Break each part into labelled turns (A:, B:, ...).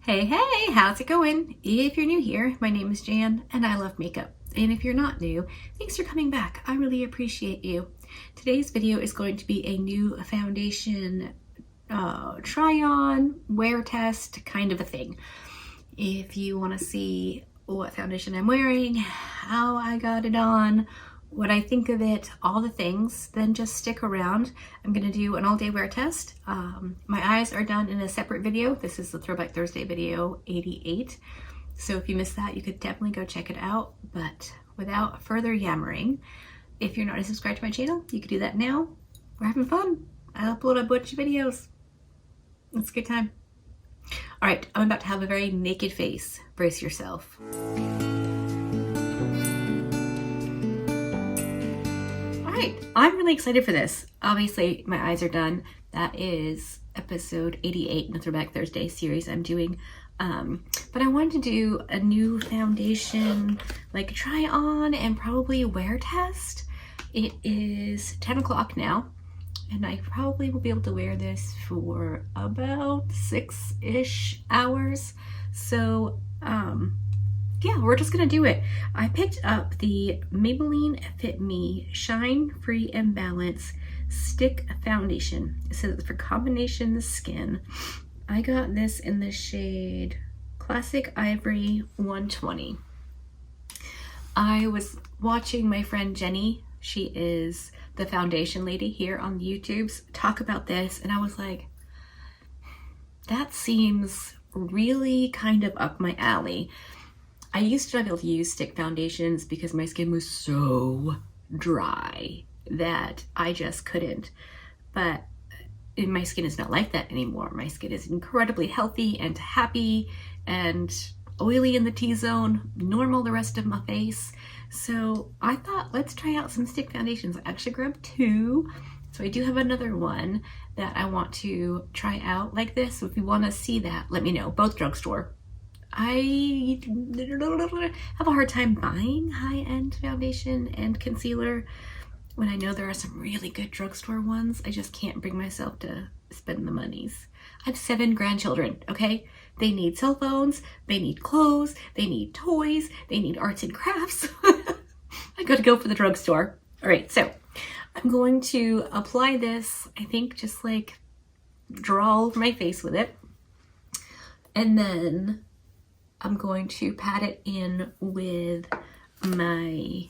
A: Hey, how's it going? If you're new here, my name is Jan and I love makeup. And if you're not new, thanks for coming back. I really appreciate you. Today's video is going to be a new foundation try on, wear test kind of a thing. If you want to see what foundation I'm wearing, how I got it on, what I think of it, all the things, then just stick around. I'm gonna do an all-day wear test. My eyes are done in a separate video. This is the Throwback Thursday video 88. So if you missed that, you could definitely go check it out. But without further yammering, if you're not subscribed to my channel, you can do that now. We're having fun. I upload a bunch of videos. It's a good time. All right, I'm about to have a very naked face. Brace yourself. I'm really excited for this. Obviously, my eyes are done. That is episode 88 in the Throwback Thursday series I'm doing. But I wanted to do a new foundation, like try on and probably wear test. It is 10 o'clock now, and I probably will be able to wear this for about 6-ish hours. So, yeah, we're just gonna do it. I picked up the Maybelline Fit Shine Free and Balance Stick Foundation. It says it's for combination skin. I got this in the shade Classic Ivory 120. I was watching my friend Jenny, she is the foundation lady here on the YouTubes, talk about this, and I was like, that seems really kind of up my alley. I used to not be able to use stick foundations because my skin was so dry that I just couldn't. But my skin is not like that anymore. My skin is incredibly healthy and happy and oily in the T-zone, normal the rest of my face. So I thought, let's try out some stick foundations. I actually grabbed 2. So I do have another one that I want to try out like this. So if you want to see that, let me know. Both drugstore. I have a hard time buying high-end foundation and concealer when I know there are some really good drugstore ones. I just can't bring myself to spend the monies. I have 7 grandchildren, okay? They need cell phones, they need clothes, they need toys, they need arts and crafts. I gotta go for the drugstore. All right, so I'm going to apply this, I think just like draw all over my face with it. And then I'm going to pat it in with my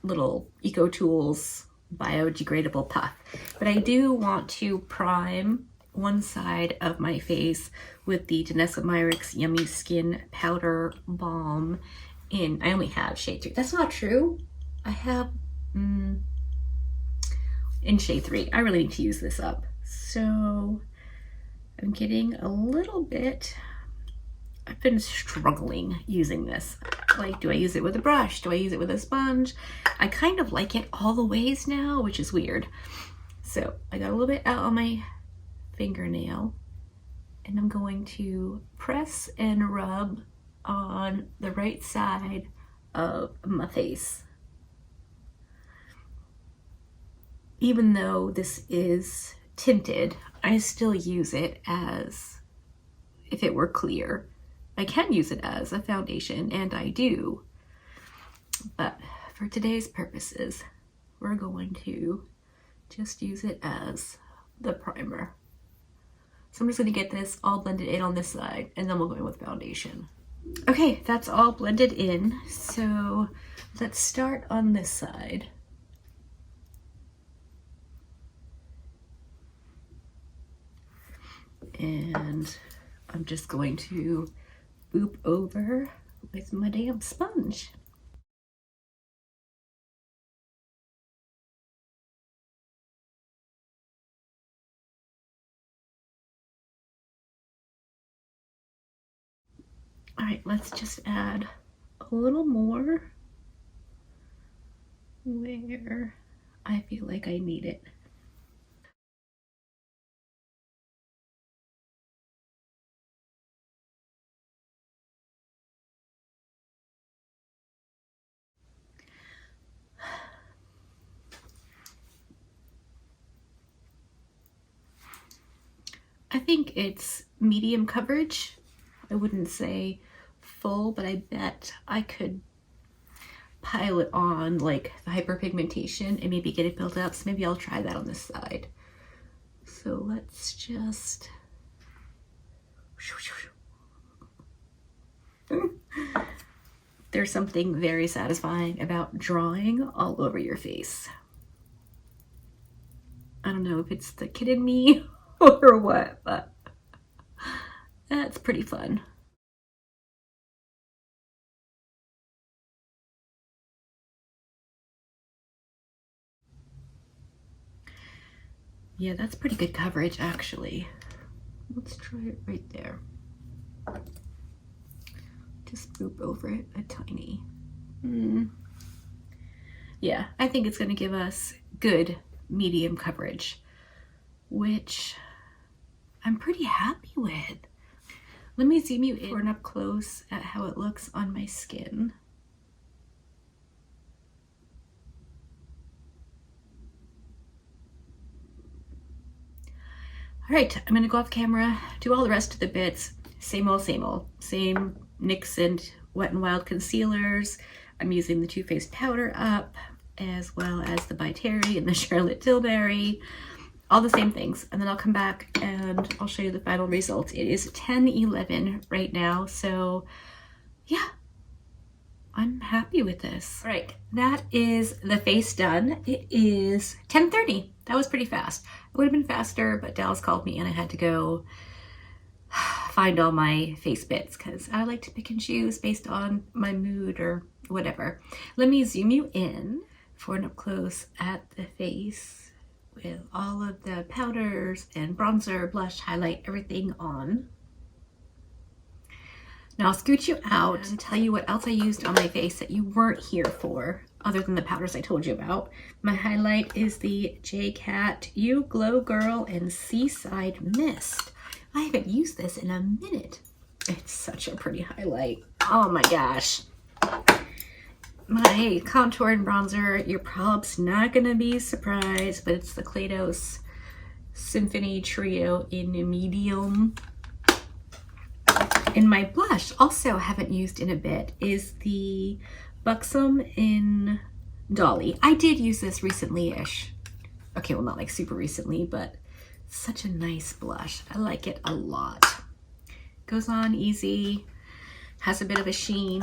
A: little Eco Tools biodegradable puff. But I do want to prime one side of my face with the Danessa Myricks Yummy Skin Powder Balm in, I only have shade 3. That's not true. I have in shade 3. I really need to use this up. So I'm getting a little bit, I've been struggling using this. Like, do I use it with a brush? Do I use it with a sponge? I kind of like it all the ways now, which is weird. So I got a little bit out on my fingernail, and I'm going to press and rub on the right side of my face. Even though this is tinted, I still use it as if it were clear. I can use it as a foundation, and I do, but for today's purposes, we're going to just use it as the primer. So I'm just going to get this all blended in on this side, and then we'll go in with foundation. Okay, that's all blended in, so let's start on this side. And I'm just going to boop over with my damn sponge. All right, let's just add a little more where I feel like I need it. I think it's medium coverage. I wouldn't say full, but I bet I could pile it on like the hyperpigmentation and maybe get it built up. So maybe I'll try that on this side. So let's just there's something very satisfying about drawing all over your face. I don't know if it's the kid in me or what, but that's pretty fun. Yeah, that's pretty good coverage actually. Let's try it right there. Just boop over it a tiny. Yeah, I think it's gonna give us good medium coverage, which I'm pretty happy with. Let me zoom you in for an up close at how it looks on my skin. All right, I'm gonna go off camera, do all the rest of the bits. Same old, same old. Same NYX and Wet n Wild concealers. I'm using the Too Faced Powder Up, as well as the By Terry and the Charlotte Tilbury. All the same things. And then I'll come back and I'll show you the final result. It is 10:11 right now, so yeah, I'm happy with this. All right, that is the face done. It is 10:30. That was pretty fast. It would have been faster, but Dallas called me and I had to go find all my face bits because I like to pick and choose based on my mood or whatever. Let me zoom you in for an up close at the face with all of the powders and bronzer, blush, highlight, everything on. Now I'll scoot you out and tell you what else I used on my face that you weren't here for, other than the powders I told you about. My highlight is the J-Cat You Glow Girl and Seaside Mist. I haven't used this in a minute. It's such a pretty highlight. Oh my gosh. My contour and bronzer, you're probably not gonna be surprised, but it's the Kaleidos Symphony Trio in medium. And my blush, also haven't used in a bit, is the Buxom in Dolly. I did use this recently-ish. Okay, well, not like super recently, but such a nice blush. I like it a lot. Goes on easy, has a bit of a sheen.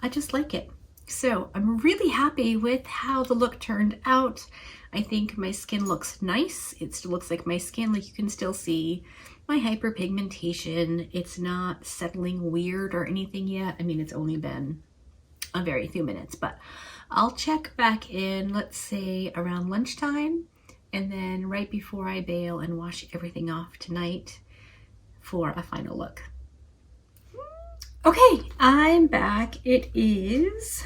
A: I just like it. So I'm really happy with how the look turned out. I think my skin looks nice. It still looks like my skin, like you can still see my hyperpigmentation. It's not settling weird or anything yet. I mean, it's only been a very few minutes, but I'll check back in, let's say around lunchtime, and then right before I bail and wash everything off tonight for a final look. Okay, I'm back. It is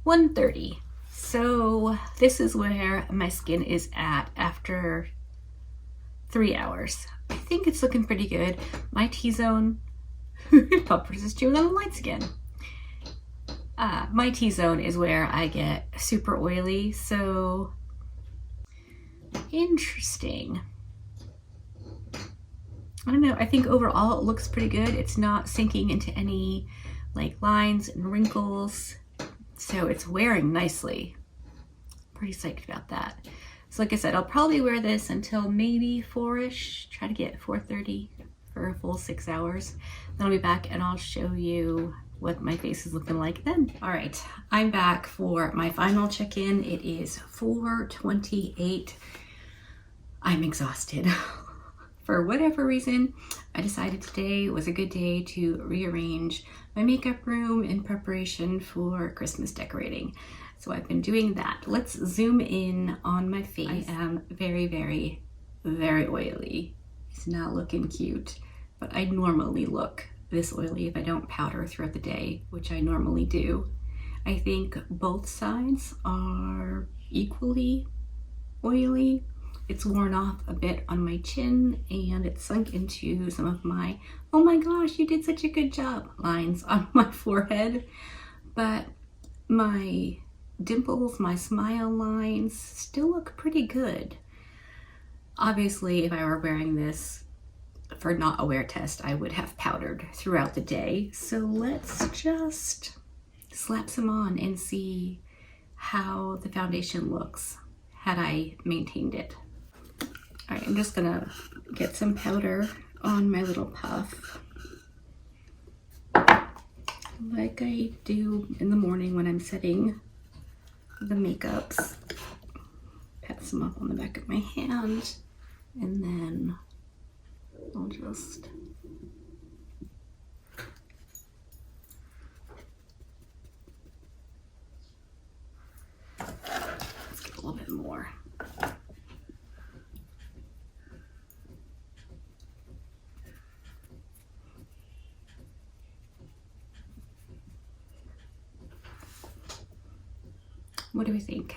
A: 1:30. So this is where my skin is at after 3 hours. I think it's looking pretty good. My T-zone, Puppers is chewing on the lights again. My T-zone is where I get super oily, so interesting. I don't know, I think overall it looks pretty good. It's not sinking into any like lines and wrinkles, so it's wearing nicely. Pretty psyched about that. So like I said, I'll probably wear this until maybe 4-ish, try to get 4:30 for a full 6 hours. Then I'll be back and I'll show you what my face is looking like then. All right, I'm back for my final check-in. It is 4:28. I'm exhausted. For whatever reason, I decided today was a good day to rearrange my makeup room in preparation for Christmas decorating. So I've been doing that. Let's zoom in on my face. I am very, very, very oily. It's not looking cute, but I normally look this oily if I don't powder throughout the day, which I normally do. I think both sides are equally oily. It's worn off a bit on my chin and it's sunk into some of my, oh my gosh, you did such a good job, lines on my forehead. But my dimples, my smile lines still look pretty good. Obviously, if I were wearing this for not a wear test, I would have powdered throughout the day. So let's just slap some on and see how the foundation looks had I maintained it. All right, I'm just gonna get some powder on my little puff, like I do in the morning when I'm setting the makeups. Pat some up on the back of my hand, and then I'll just let's get a little bit more. What do we think?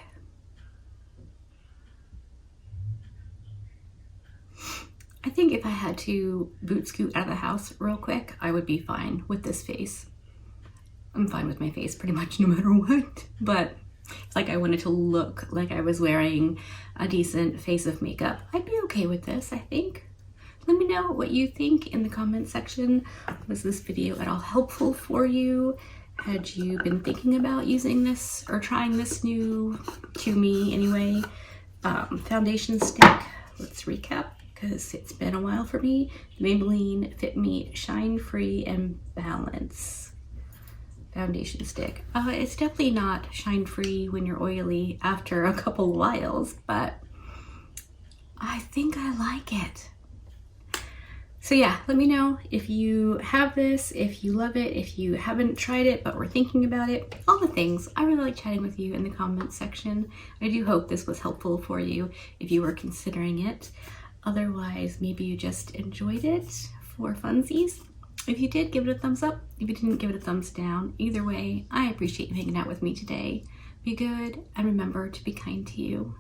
A: I think if I had to boot scoot out of the house real quick, I would be fine with this face. I'm fine with my face pretty much no matter what, but like I wanted to look like I was wearing a decent face of makeup, I'd be okay with this, I think. Let me know what you think in the comment section. Was this video at all helpful for you? Had you been thinking about using this or trying this new, to me anyway, foundation stick? Let's recap because it's been a while for me. The Maybelline Fit Me Shine Free and Balance foundation stick. It's definitely not shine free when you're oily after a couple of whiles, but I think I like it. So yeah, let me know if you have this, if you love it, if you haven't tried it but were thinking about it, all the things. I really like chatting with you in the comments section. I do hope this was helpful for you if you were considering it. Otherwise, maybe you just enjoyed it for funsies. If you did, give it a thumbs up. If you didn't, give it a thumbs down. Either way, I appreciate you hanging out with me today. Be good and remember to be kind to you.